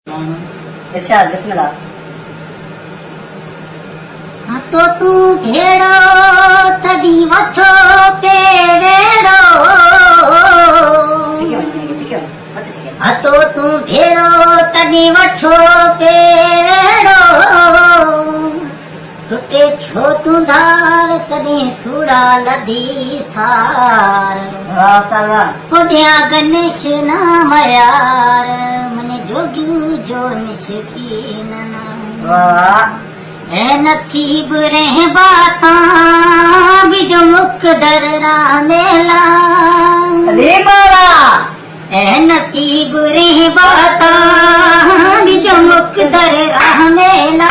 इरशाद बिस्मिल्लाह। तो तू भेड़ो तडी वठो पेड़ो, तो तू भेड़ो तडी वठो पेड़ो, टुटे छो तू धार तडी सूड़ा लधी सार, पुढ्या गणेश नाम यार, मने जोगियो जो मिशकीन ए नसीब रहे बाता भी जो मुकदर रामेला, ए नसीब रहे बाता भी जो मुकदर रामेला,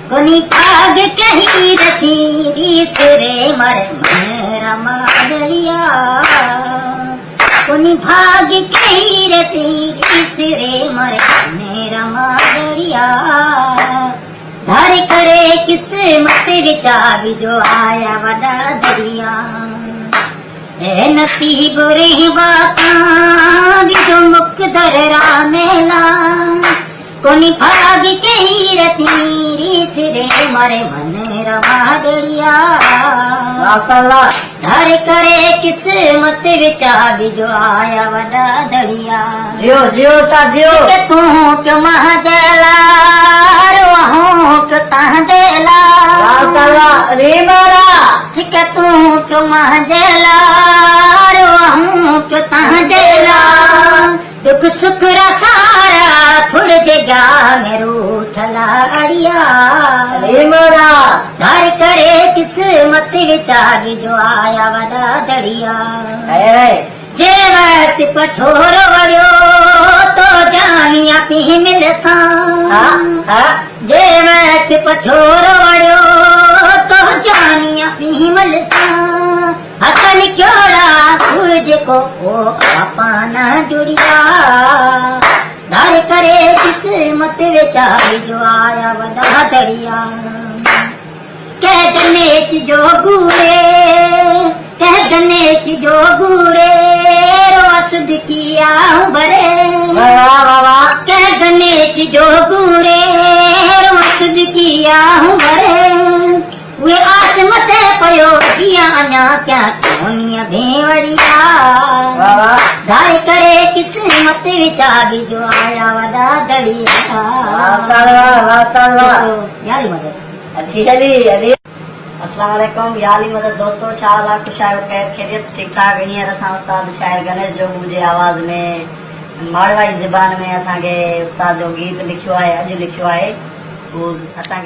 कोनी भाग कहीं रथी रीत रे मरे मेरा मादड़िया, कोनी भाग कहीं रथी रीत रे मरे मेरा मादड़िया, धर करे किस्मत विचा भी जो आया वड़ा दरिया, ए नसीब रे बाता भी जो मुकदर रामेला, कोनी भाग कहीं रथी रीत रे मरे मन रमादड़िया, धर करे किस्मत विचा भी जो आया वड़ा दरिया, जियो जियो ता जियो तू क्यों महजला तांजेला, सिक तू क्यों महजला क्यों तांजेला, दुख सुख रा सारा फुड़ जगा में रूठला अड़िया, धर करे किस्मत विचा भी जो आया वदा दड़िया, जे वक्त पछोर वड़ियो तो जानिया पी मिलसा, जे वक्त पछोर वड़ियो तो जानिया पी मिलसा, हसन क्योड़ा सूरज को ओ पाना जुड़िया, धर करे किस्मत विचा जो आया वदा दड़िया, कह गणेश जो गुरे, कह गणेश जो गुरे सुध किया बरे, कह गणेश जो गुरे सुध किया बरे, वे आसमत पयो जिया अञा क्या सोनिया भेवड़िया, धर करे किस्मत विचा भी जो आया वदा दड़िया, यारी मदद अस्सलाम वालेकुम याली मदद दोस्तों, छा हाल आहे? ख़ुशि आहियो? खैरियत ठीक ठाक? हींअर असां उस्ताद शाइर गणेश जोगू जे आवाज़ में मारवाड़ी ज़बान में असांखे उस्ताद जो गीत लिखियो आहे, अॼु लिखियो आहे, उहो असांखे